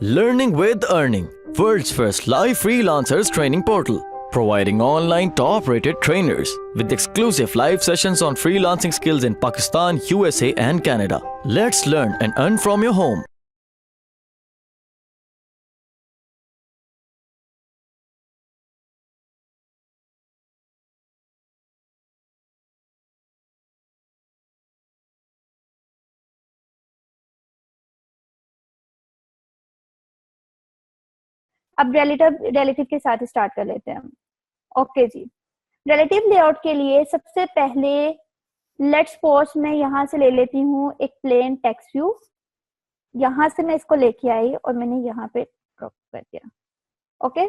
Learning with Earning, world's first live freelancers training portal, providing online top-rated trainers with exclusive live sessions on freelancing skills in Pakistan, USA and Canada. Let's learn and earn from your home. अब relative के साथ start कर लेते हैं हम। Okay जी, relative layout के लिए सबसे पहले लेट्स सपोज मैं यहाँ से ले लेती हूँ एक प्लेन टेक्स्ट व्यू। यहाँ से मैं इसको लेके आई और मैंने यहाँ पे ड्रॉप कर दिया। Okay,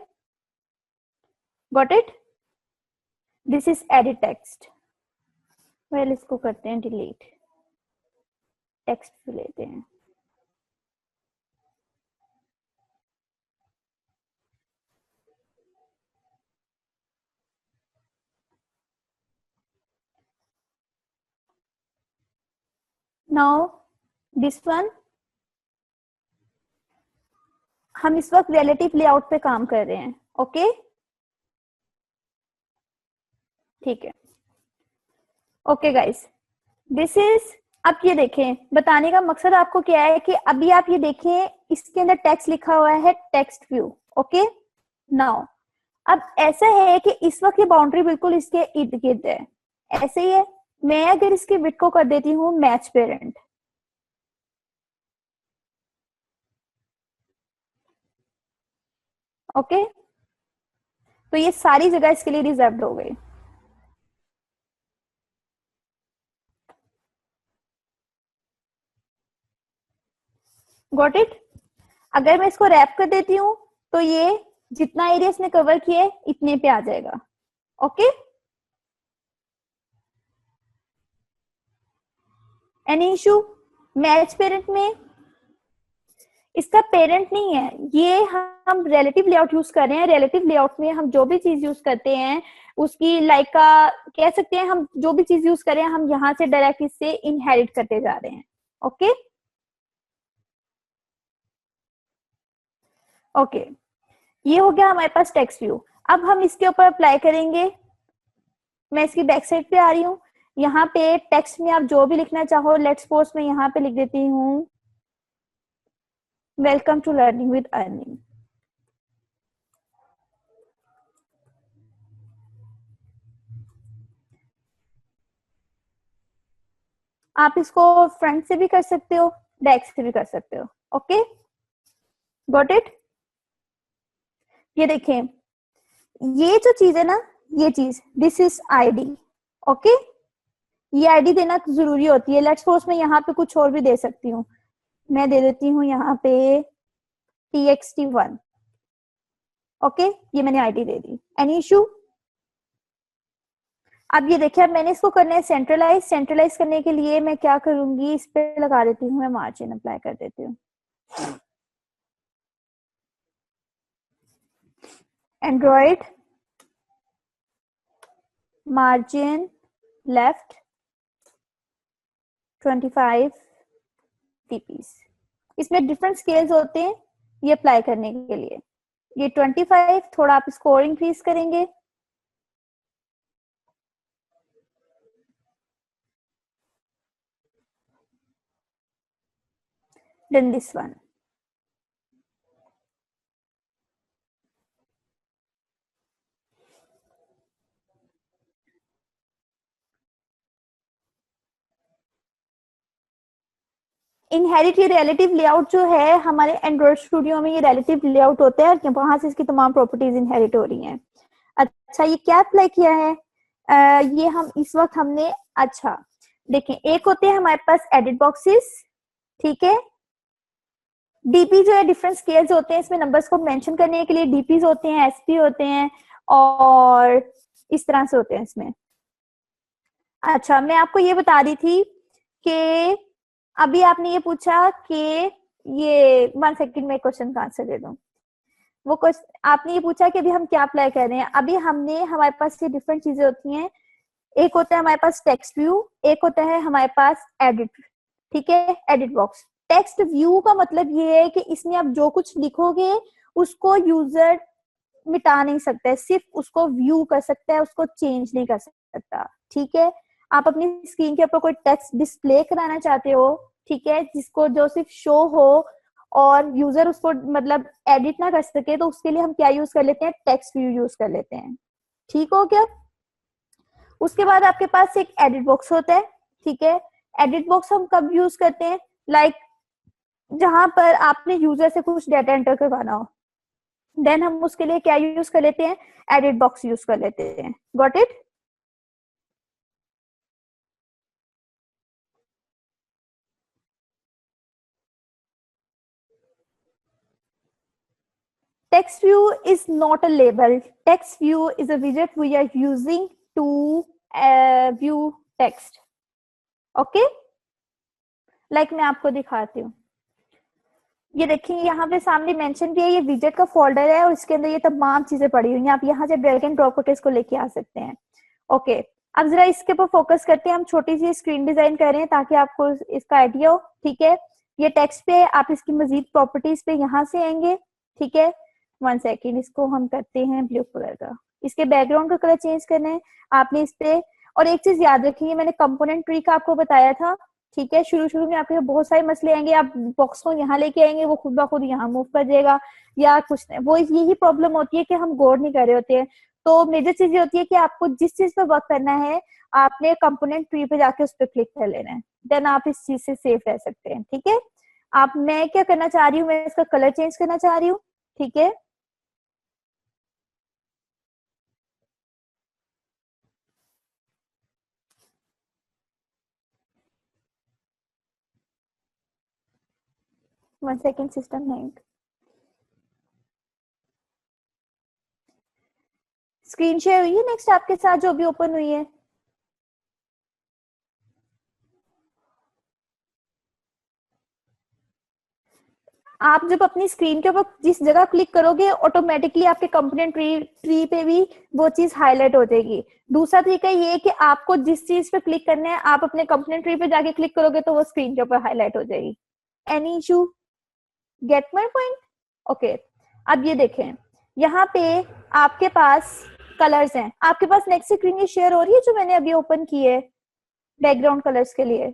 got it. This is edit text. Well, इसको करते हैं डिलीट, टेक्स्ट व्यू लेते हैं। नाउ दिस वन, हम इस वक्त रिलेटिव लेआउट पे काम कर रहे हैं। ओके, ठीक है। ओके गाइस, दिस इज, अब ये देखें, बताने का मकसद आपको क्या है कि अभी आप ये देखें, इसके अंदर टेक्स्ट लिखा हुआ है टेक्स्ट व्यू। ओके, नाउ अब ऐसा है कि इस वक्त ये बाउंड्री बिल्कुल इसके इर्द गिर्द है, ऐसे ही है। मैं अगर इसके विड्थ को कर देती हूँ मैच पेरेंट, ओके, तो ये सारी जगह इसके लिए रिजर्व्ड हो गई। Got it. अगर मैं इसको रैप कर देती हूँ तो ये जितना एरिया इसने कवर किया है इतने पे आ जाएगा। Okay, any issue? Match parent में इसका पेरेंट नहीं है, ये हम रिलेटिव लेआउट यूज कर रहे हैं। रिलेटिव लेआउट में हम जो भी चीज यूज करते हैं उसकी लाइक का कह सकते हैं, हम जो भी चीज यूज कर रहे हैं हम यहाँ से डायरेक्ट इससे इनहेरिट करते जा रहे हैं। ओके ओके, ये हो गया हमारे पास टेक्स्ट व्यू। अब हम इसके ऊपर अप्लाई करेंगे। मैं इसकी बैक साइड पे आ रही हूँ। यहाँ पे टेक्स्ट में आप जो भी लिखना चाहो, लेट्स सपोज मैं यहाँ पे लिख देती हूँ welcome to learning with earning. आप इसको फ्रंट से भी कर सकते हो, बैक से भी कर सकते हो। Okay, got it. ये देखें, ये जो चीज है ना, ये चीज, दिस इज आईडी। ओके, ये आईडी देना जरूरी होती है। लेट्स सपोज मैं यहाँ पे कुछ और भी दे सकती हूँ। मैं दे देती हूँ यहाँ पे txt1। ओके, ये मैंने आईडी दे दी। Any issue? अब ये देखिए, अब मैंने इसको करना है सेंट्रलाइज। सेंट्रलाइज करने के लिए मैं क्या करूंगी, इस पे लगा देती हूँ, मैं मार्जिन अप्लाई कर देती हूँ। Android margin left 25 dps। इसमें डिफरेंट स्केल्स होते हैं ये अप्लाई करने के लिए। ये 25, थोड़ा आप इसको और इंक्रीज करेंगे। Then this one. इनहेरिट, ये रिलेटिव लेआउट जो है हमारे एंड्रॉइड स्टूडियो में, ये रिलेटिव लेआउट होता है, वहां से इसकी तमाम प्रॉपर्टीज इनहेरिट हो रही हैं। अच्छा, ये क्या अप्लाई किया है? ये हम इस वक्त हमने, अच्छा देखें, एक होते हैं हमारे पास एडिट बॉक्सेस, ठीक है। डीपी जो है डिफरेंट स्केल्स होते हैं, इसमें नंबर्स को मेंशन करने के लिए डीपीज होते हैं, एसपी होते हैं, और इस तरह से होते हैं इसमें। अच्छा, मैं आपको ये बता रही थी कि अभी आपने ये पूछा कि ये 1 सेकंड में क्वेश्चन का आंसर दे दूं। वो क्वेश्चन आपने ये पूछा कि अभी हम क्या अप्लाई कर रहे हैं। अभी हमने, हमारे पास ये डिफरेंट चीजें होती हैं। एक होता है हमारे पास टेक्स्ट व्यू, एक होता है हमारे पास एडिट, ठीक है, एडिट बॉक्स। टेक्स्ट व्यू का मतलब ये है कि इसमें आप जो कुछ लिखोगे उसको यूजर मिटा नहीं सकता है, सिर्फ उसको व्यू कर सकता है, उसको चेंज नहीं कर सकता। ठीक है, आप अपनी स्क्रीन के ऊपर कोई टेक्स्ट डिस्प्ले कराना चाहते हो, ठीक है, जिसको जो सिर्फ शो हो और यूजर उसको मतलब एडिट ना कर सके, तो उसके लिए हम क्या यूज कर लेते हैं, टेक्स्ट व्यू यूज कर लेते हैं। ठीक हो क्या? उसके बाद आपके पास एक एडिट बॉक्स होता है। ठीक है, एडिट बॉक्स हम कब यूज करते हैं, लाइक जहां पर आपने यूजर से कुछ डाटा एंटर करवाना हो, देन हम उसके लिए क्या यूज कर लेते हैं, एडिट बॉक्स यूज कर लेते हैं। Got it? Text view is not a label. Text view is a widget we are using to view text. Okay? Like मैं आपको दिखाती हूँ, ये देखिए यहाँ पे सामने मेंशन किया, ये विजेट का फोल्डर है और इसके अंदर ये तमाम चीजें पड़ी हुई हैं। आप यहाँ से ड्रैग एंड ड्रॉप करके इसको लेके आ सकते हैं। ओके, अब जरा इसके ऊपर फोकस करते हैं। हम छोटी सी स्क्रीन डिजाइन कर रहे हैं ताकि आपको इसका आइडिया हो। ठीक है, ये टेक्स्ट पे आप इसकी मजीद प्रॉपर्टीज पे यहाँ से आएंगे। ठीक है, 1 सेकेंड, इसको हम करते हैं ब्लू कलर का। इसके बैकग्राउंड का कलर चेंज करना है आपने इस पे। और एक चीज याद रखिए, मैंने कंपोनेंट ट्री का आपको बताया था। ठीक है, शुरू शुरू में आपके बहुत सारे मसले आएंगे, आप बॉक्स को यहाँ लेके आएंगे, वो खुद ब खुद यहाँ मूव कर जाएगा या कुछ नहीं। वो यही प्रॉब्लम होती है कि हम गौर नहीं कर रहे होते हैं। तो मेजर चीज ये होती है कि आपको जिस चीज पे वर्क करना है, आपने कंपोनेंट ट्री पे जाके उस पर क्लिक कर लेना है, देन आप इस चीज से सेफ रह सकते हैं। ठीक है, आप मैं क्या करना चाह रही हूँ, मैं इसका कलर चेंज करना चाह रही हूँ। ठीक है, one second, system hang. Screen share हुई है नेक्स्ट आपके साथ जो भी ओपन हुई है? आप जब अपनी स्क्रीन के ऊपर जिस जगह क्लिक करोगे, ऑटोमेटिकली आपके कंपोनेंट ट्री पे भी वो चीज हाईलाइट हो जाएगी। दूसरा तरीका ये है कि आपको जिस चीज पे क्लिक करना है, आप अपने कंपोनेंट ट्री पे जाके क्लिक करोगे तो वो स्क्रीन के ऊपर हाईलाइट हो जाएगी। Any issue? Get my point? Okay, अब ये देखें, यहाँ पे आपके पास कलर्स हैं। आपके पास नेक्स्ट स्क्रीन ये शेयर हो रही है जो मैंने अभी ओपन की है बैकग्राउंड कलर्स के लिए?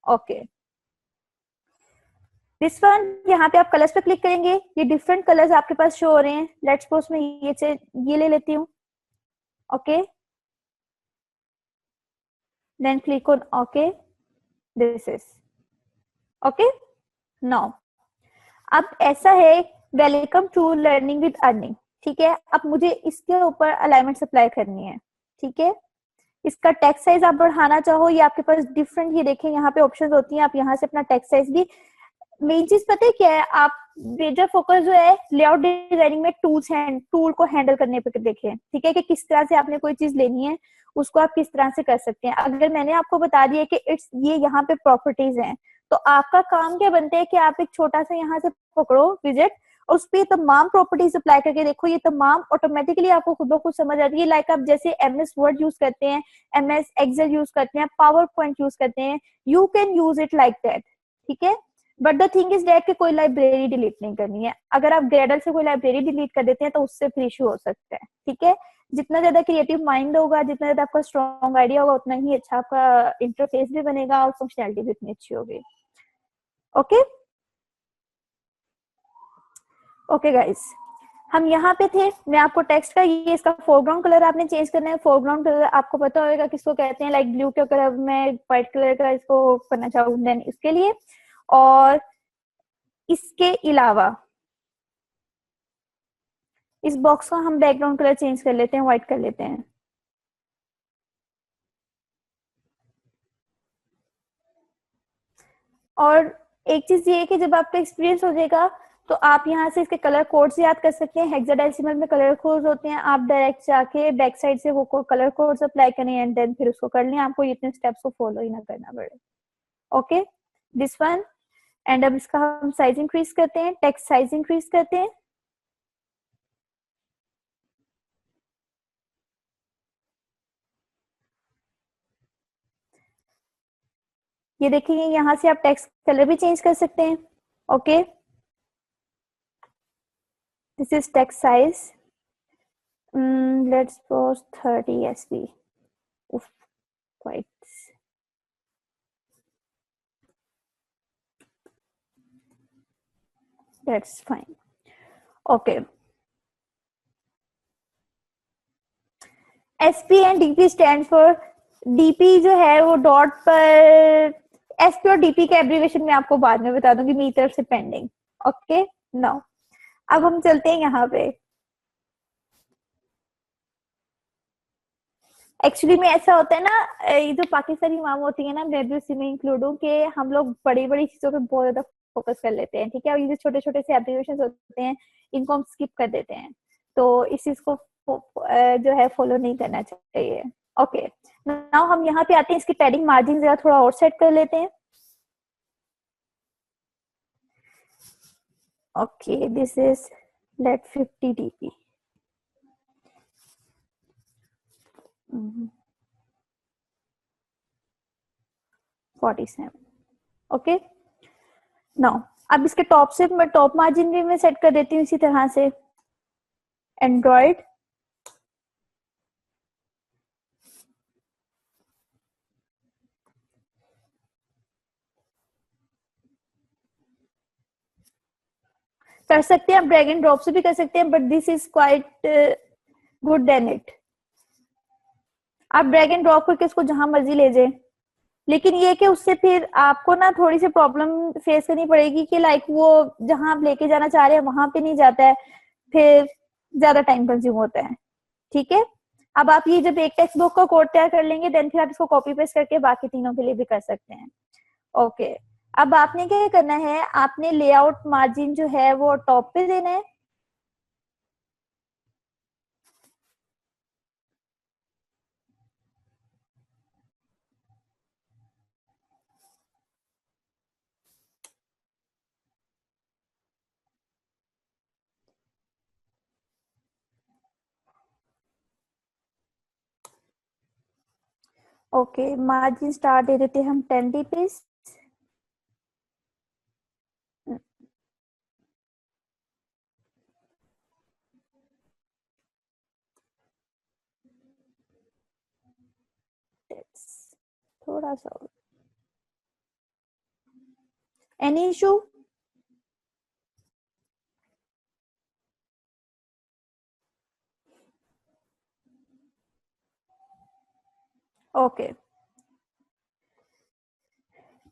ओके, दिस वन, यहाँ पे आप कलर्स पे क्लिक करेंगे, ये डिफरेंट कलर्स आपके पास शो हो रहे हैं। लेट्स सपोज मैं ये ले लेती हूँ। Okay, then click on okay, this is okay. Now अब ऐसा है, welcome to learning with earning. ठीक है, अब मुझे इसके ऊपर अलाइनमेंट अप्लाई करनी है। ठीक है, इसका टेक्स्ट साइज आप बढ़ाना चाहो, ये आपके पास डिफरेंट, ये देखें यहाँ पे ऑप्शंस होती हैं, आप यहाँ से अपना टेक्स्ट साइज भी। मेन चीज पता है क्या है, आप मेजर फोकस जो है लेआउट डिजाइनिंग में टूल्स हैं, टूल को हैंडल करने पे देखें। ठीक है, कि किस तरह से आपने कोई चीज लेनी है, उसको आप किस तरह से कर सकते हैं। अगर मैंने आपको बता दिया कि इट्स ये यहाँ पे प्रॉपर्टीज हैं, तो आपका काम क्या बनता है कि आप एक छोटा सा यहाँ से पकड़ो विजेट और उस पर तमाम प्रॉपर्टीज अप्लाई करके देखो, ये तमाम ऑटोमेटिकली आपको खुद ब खुद समझ आती है। लाइक आप जैसे एमएस वर्ड यूज करते हैं, एमएस एक्सेल यूज करते हैं, पावर पॉइंट यूज करते हैं, you can use it like that. ठीक है, but the thing is that कि कोई लाइब्रेरी डिलीट नहीं करनी है। अगर आप ग्रेडल से कोई लाइब्रेरी डिलीट कर देते हैं तो उससे फिर इशू हो सकता है। ठीक है, जितना ज्यादा क्रिएटिव माइंड होगा, जितना ज्यादा आपका स्ट्रॉन्ग आइडिया होगा, उतना ही अच्छा आपका इंटरफेस भी बनेगा और फंक्शनैलिटी भी उतनी अच्छी होगी। ओके ओके गाइस, हम यहाँ पे थे। मैं आपको टेक्स्ट का ये इसका फोरग्राउंड कलर आपने चेंज करना है। फोरग्राउंड कलर आपको पता होगा किसको कहते हैं, लाइक ब्लू के कलर में व्हाइट कलर का इसको करना चाहूँ देन इसके लिए। और इसके अलावा इस बॉक्स का हम बैकग्राउंड कलर चेंज कर लेते हैं, व्हाइट कर लेते हैं। और एक चीज ये है कि जब आपका एक्सपीरियंस हो जाएगा तो आप यहाँ से इसके कलर कोड्स याद कर सकते हैं। हेक्साडेसिमल में कलर कोड्स होते हैं, आप डायरेक्ट जाके बैक साइड से वो कलर कोड्स अप्लाई करें एंड देन फिर उसको कर लें, आपको इतने स्टेप्स को फॉलो ही ना करना पड़े। Okay, this one. एंड अब इसका हम साइज इंक्रीज करते हैं, टेक्स्ट साइज इंक्रीज करते हैं। ये देखेंगे यहाँ से आप टेक्स्ट कलर भी चेंज कर सकते हैं. Okay, this is text size. Let's suppose 30 SB. Quite. That's fine. Okay. SP and DP stands for, DP जो है वो डॉट पर, SP और DP के एब्रीवेशन में आपको बाद में बता दूंगी मेरी तरफ से पेंडिंग. ओके, नाउ अब हम चलते हैं यहाँ पे. एक्चुअली में ऐसा होता है ना, ये जो पाकिस्तानी माम होती है ना, मैं भी उसी में इंक्लूड हूँ, कि हम लोग बड़ी बड़ी चीजों पे बहुत ज्यादा फोकस कर लेते हैं. ठीक है, और ये जो छोटे छोटे से एब्रीवेशन होते हैं इनको हम स्किप कर देते हैं. तो इस चीज को जो है फॉलो नहीं करना चाहिए. ओके, नाउ हम यहाँ पे आते हैं. इसकी पैडिंग मार्जिन जरा थोड़ा और सेट कर लेते हैं. Okay, this is let 50 dp. 47. Okay, now अब इसके टॉप से मैं टॉप मार्जिन भी मैं सेट कर देती हूँ इसी तरह से. एंड्रॉइड कर सकते हैं, आप ड्रैग एंड ड्रॉप से भी कर सकते हैं, but this is quite good then it. आप ड्रैग एंड ड्रॉप करके इसको जहां मर्जी ले जाए, लेकिन ये कि उससे फिर आपको ना थोड़ी सी प्रॉब्लम फेस करनी पड़ेगी कि लाइक वो जहां आप लेके जाना चाह रहे हैं वहां पे नहीं जाता है, फिर ज्यादा टाइम कंज्यूम होता है. ठीक है, अब आप ये जब एक टेक्स्ट बुक का कोड तैयार कर लेंगे देन फिर आप इसको कॉपी पेस्ट करके बाकी तीनों के लिए भी कर सकते हैं. ओके, अब आपने क्या करना है, आपने लेआउट मार्जिन जो है वो टॉप पे देना है. ओके, मार्जिन स्टार दे देते हैं हम 10 dp. थोड़ा सा एनी इशू. ओके,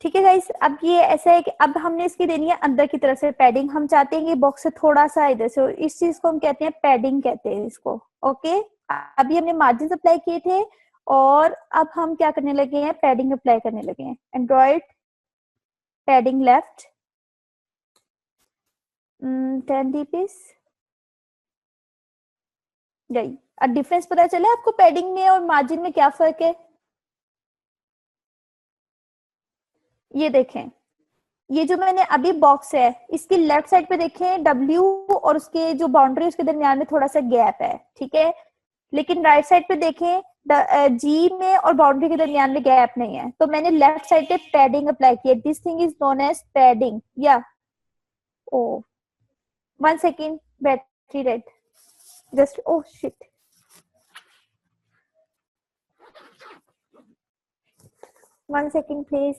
ठीक है गाइस. अब ये ऐसा है कि अब हमने इसकी देनी है अंदर की तरफ से पैडिंग. हम चाहते हैं कि बॉक्स से थोड़ा सा इधर से, इस चीज को हम कहते हैं पैडिंग कहते हैं इसको. ओके, अभी हमने मार्जिन अप्लाई किए थे और अब हम क्या करने लगे हैं, पैडिंग अप्लाई करने लगे हैं. Android padding left 10 dp. यही अब डिफरेंस पता चले आपको पैडिंग में और मार्जिन में क्या फर्क है. ये देखें, ये जो मैंने अभी बॉक्स है इसकी लेफ्ट साइड पे देखें W और उसके जो बाउंड्री उसके दरमियान में थोड़ा सा गैप है. ठीक है, लेकिन राइट साइड पे देखें G में और बाउंड्री के दरमियान में गैप नहीं है. तो मैंने लेफ्ट साइड पे पैडिंग अप्लाई किया. This thing is known as padding. या oh 1 second, battery red. Just oh shit. 1 second please.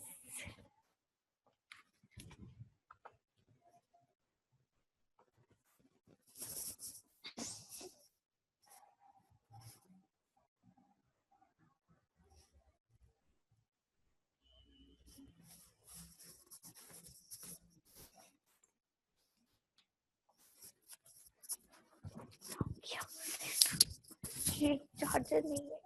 Charger नहीं है.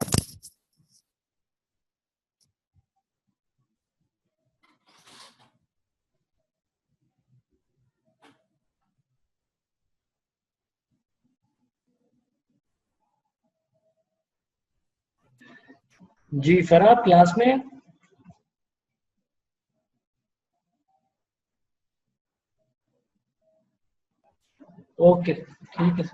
जी फरहाद क्लास में है? ओके ठीक है.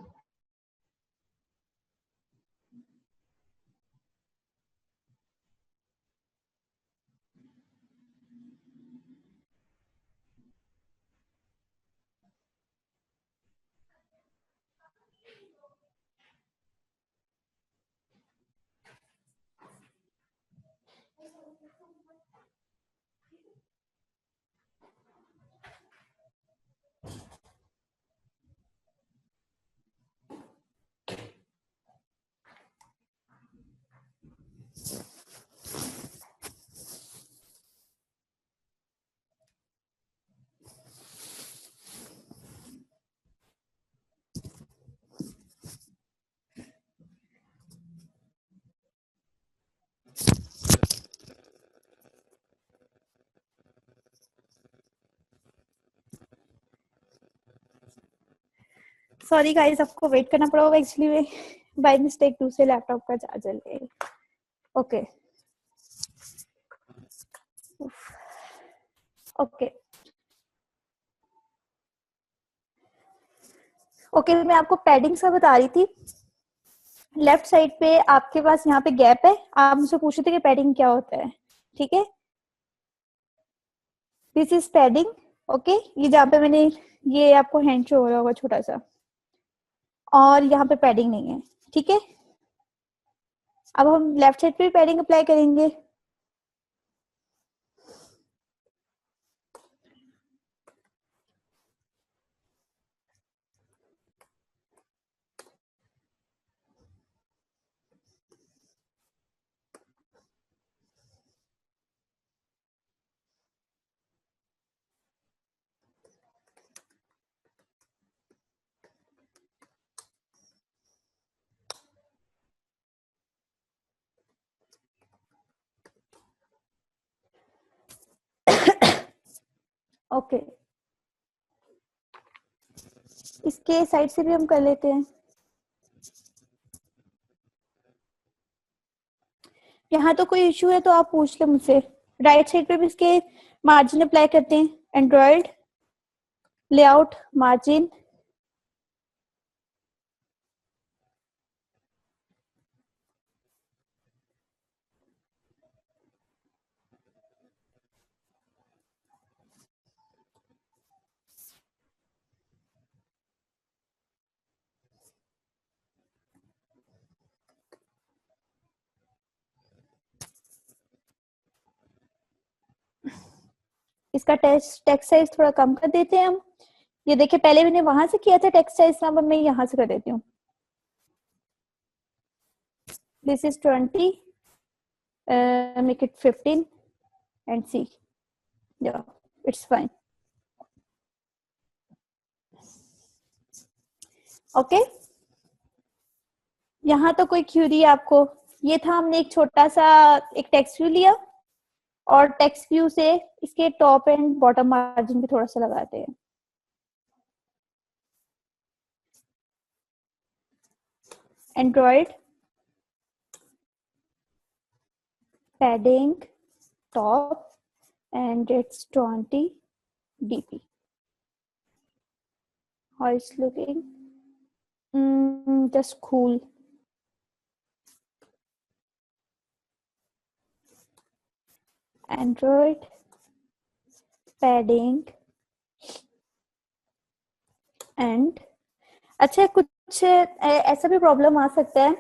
सॉरी गाइस, आपको वेट करना पड़ा होगा, एक्चुअली में बाय मिस्टेक दूसरे लैपटॉप का चार्जर ले। ओके ओके ओके, मैं आपको पैडिंग्स का बता रही थी। लेफ्ट साइड पे आपके पास यहाँ पे गैप है, आप मुझसे पूछ रहे थे कि पैडिंग क्या होता है, ठीक है। This is padding, okay. ये जहाँ पे मैंने, ये आपको हैंड शो हो रहा होगा छोटा सा, और यहाँ पे पैडिंग नहीं है, ठीक है। अब हम लेफ्ट साइड पे पैडिंग अप्लाई करेंगे। ओके, इसके साइड से भी हम कर लेते हैं। यहाँ तो कोई इश्यू है तो आप पूछ ले मुझसे। राइट साइड पे भी इसके मार्जिन अप्लाई करते हैं, एंड्रॉइड लेआउट मार्जिन। इसका टेक्स्ट साइज थोड़ा कम कर देते हैं हम। ये देखिए, पहले मैंने वहां से किया था टेक्स्ट साइज, अब मैं यहाँ से कर देती हूँ। This is 20, make it 15 and see, yeah, it's fine. ओके, यहाँ तो कोई क्यूरी आपको, ये था हमने एक छोटा सा एक टेक्स्ट व्यू लिया, और टेक्स्ट व्यू से इसके टॉप एंड बॉटम मार्जिन भी थोड़ा सा लगाते हैं। Android padding top and it's 20 dp. How it's looking? Just cool. Android padding and अच्छा, कुछ ऐसा भी प्रॉब्लम आ सकता है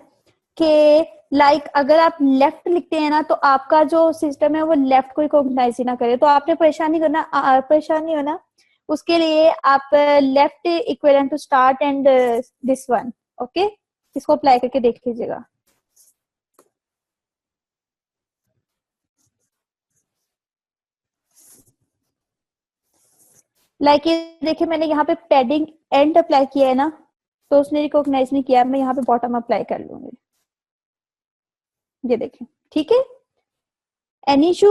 कि लाइक अगर आप लेफ्ट लिखते हैं ना, तो आपका जो सिस्टम है वो लेफ्ट को रिकॉग्नाइज ही ना करे, तो आपने परेशान नहीं होना। उसके लिए आप left equivalent to start and this one, okay, इसको अप्लाई करके देख लीजिएगा। लाइक ये देखिए, मैंने यहाँ पे पैडिंग एंड अप्लाई किया है ना, तो उसने रिकॉग्नाइज नहीं किया। मैं यहाँ पे बॉटम अप्लाई कर लूंगी, ये देखिए, ठीक है। Any issue?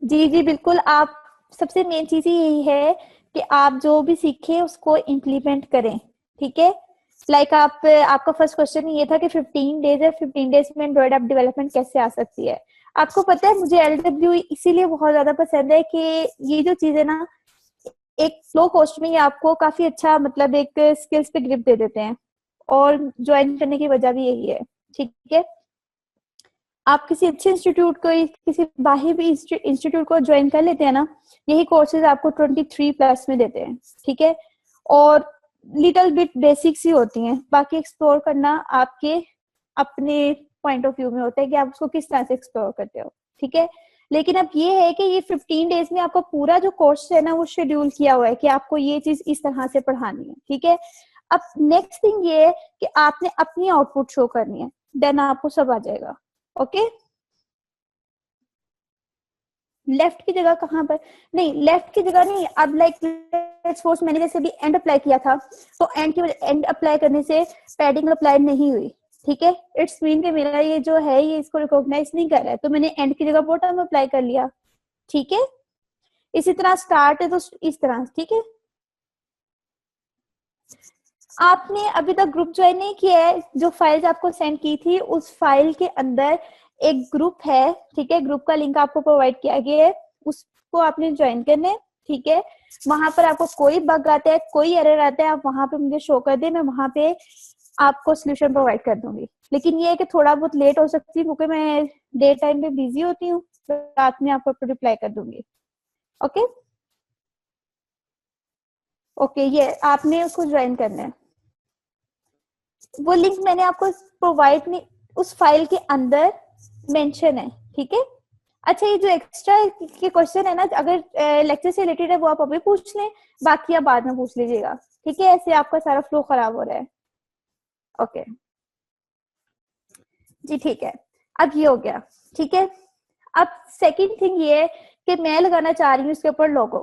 जी जी बिल्कुल। आप, सबसे मेन चीज ही यही है कि आप जो भी सीखे उसको इम्प्लीमेंट करें, ठीक है। लाइक आपका फर्स्ट क्वेश्चन ये था कि 15 डेज है, 15 डेज में एंड्रॉइड ऐप डेवलपमेंट कैसे आ सकती है। आपको पता है, मुझे LW इसीलिए बहुत ज्यादा पसंद है कि ये जो चीज है ना, एक लो कॉस्ट में ये आपको काफी अच्छा, मतलब एक स्किल्स पे ग्रिप दे देते हैं, और ज्वाइन करने की वजह भी यही है, ठीक है। आप किसी अच्छे इंस्टीट्यूट को, किसी बाहरी भी इंस्टीट्यूट को ज्वाइन कर लेते हैं ना, यही कोर्सेज आपको 23+ में देते हैं, ठीक है। और लिटिल बिट बेसिक्स ही होती हैं, बाकी एक्सप्लोर करना आपके अपने पॉइंट ऑफ व्यू में होता है कि आप उसको किस तरह से एक्सप्लोर करते हो, ठीक है। लेकिन अब ये है कि ये 15 डेज में आपका पूरा जो कोर्स है ना, वो शेड्यूल किया हुआ है कि आपको ये चीज इस तरह से पढ़ानी है, ठीक है। अब नेक्स्ट थिंग ये है कि आपने अपनी आउटपुट शो करनी है, देन आपको सब आ जाएगा, ओके। लेफ्ट की जगह कहां पर? नहीं, लेफ्ट की जगह नहीं। अब लाइक सपोज मैंने जैसे भी एंड अप्लाई किया था, तो एंड अप्लाई करने से पैडिंग अप्लाई नहीं हुई, ठीक है। इट्स मीन कि मेरा ये जो है ये इसको रिकॉग्नाइज नहीं कर रहा है, तो मैंने एंड की जगह बॉटम अप्लाई कर लिया, ठीक है। इसी तरह स्टार्ट है तो इस तरह, ठीक है। आपने अभी तक ग्रुप ज्वाइन नहीं किया है, जो फाइल्स आपको सेंड की थी उस फाइल के अंदर एक ग्रुप है, ठीक है, ग्रुप का लिंक आपको प्रोवाइड किया गया है, उसको आपने ज्वाइन करना है, ठीक है। वहां पर आपको कोई बग आता है, कोई एरर आता है, आप वहां पे मुझे शो कर दे, मैं वहां पे आपको सोल्यूशन प्रोवाइड कर दूंगी। लेकिन ये है कि थोड़ा बहुत लेट हो सकती है क्योंकि मैं डे टाइम पे बिजी होती हूँ, रात में आपको रिप्लाई कर दूंगी। ओके ओके, ये आपने उसको ज्वाइन करना है। वो लिंक मैंने आपको प्रोवाइड नहीं, उस फाइल के अंदर मेंशन है, ठीक है। अच्छा, ये जो एक्स्ट्रा के क्वेश्चन है ना, अगर लेक्चर से रिलेटेड है वो आप अभी पूछ लें, बाकी आप बाद में पूछ लीजिएगा, ठीक है, ऐसे आपका सारा फ्लो खराब हो रहा है। ओके जी, ठीक है, अब ये हो गया, ठीक है। अब सेकंड थिंग ये है कि मैं लगाना चाह रही हूँ इसके ऊपर लोगो।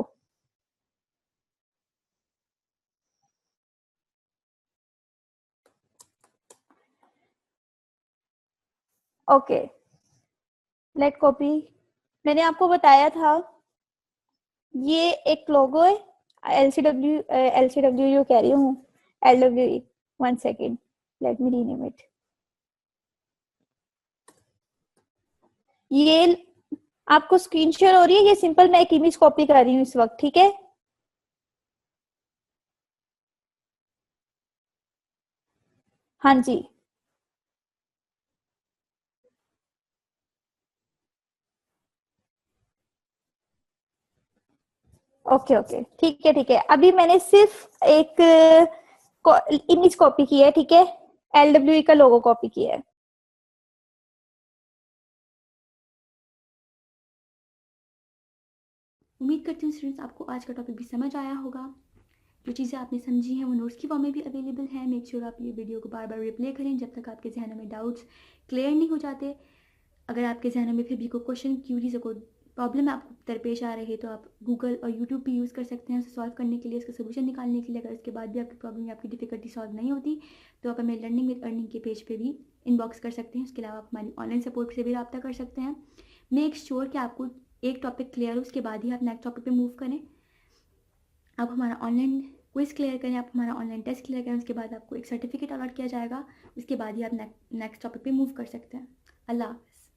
Okay, late copy. मैंने आपको बताया था ये एक लोगो है, एलसीडब्ल्यू जो कह रही हूँ, LW. One second, let me rename it. ये आपको स्क्रीन शेयर हो रही है, ये सिंपल मैं एक इमेज कॉपी कर रही हूँ इस वक्त, ठीक है। हाँ जी, ओके ओके, ठीक है ठीक है। अभी मैंने सिर्फ एक इमेज कॉपी की है, ठीक है, एलडब्ल्यू का लोगो कॉपी किया है। उम्मीद करती हूँ स्टूडेंट्स आपको आज का टॉपिक भी समझ आया होगा। जो चीज़ें आपने समझी हैं वो नोट्स की फॉर्म में भी अवेलेबल हैं। मेक श्योर आप ये वीडियो को बार बार रिप्ले करें जब तक आपके जहनों में डाउट्स क्लियर नहीं हो जाते। अगर आपके जहनों में फिर भी कोई क्वेश्चन, क्यूरीज, कोई प्रॉब्लम आपको दरपेश आ रही है तो आप गूगल और यूट्यूब भी यूज़ कर सकते हैं उसे सॉल्व करने के लिए, उसका सोल्यूशन निकालने के लिए। अगर उसके बाद भी आपकी प्रॉब्लम या आपकी डिफिकल्टी सॉल्व नहीं होती तो आप हमें लर्निंग विद अर्निंग के पेज पे भी इनबॉक्स कर सकते हैं। उसके अलावा आप हमारी ऑनलाइन सपोर्ट से भी रब्ता कर सकते हैं। मेक श्योर कि आपको एक टॉपिक क्लियर हो, उसके बाद ही आप नेक्स्ट टॉपिक पे मूव करें। आप हमारा ऑनलाइन क्विज क्लियर करें, आप हमारा ऑनलाइन टेस्ट क्लियर करें, उसके बाद आपको एक सर्टिफिकेट अलॉट किया जाएगा। उसके बाद ही आप नेक्स्ट टॉपिक पे मूव कर सकते हैं। अल्लाह हाफ़िज़।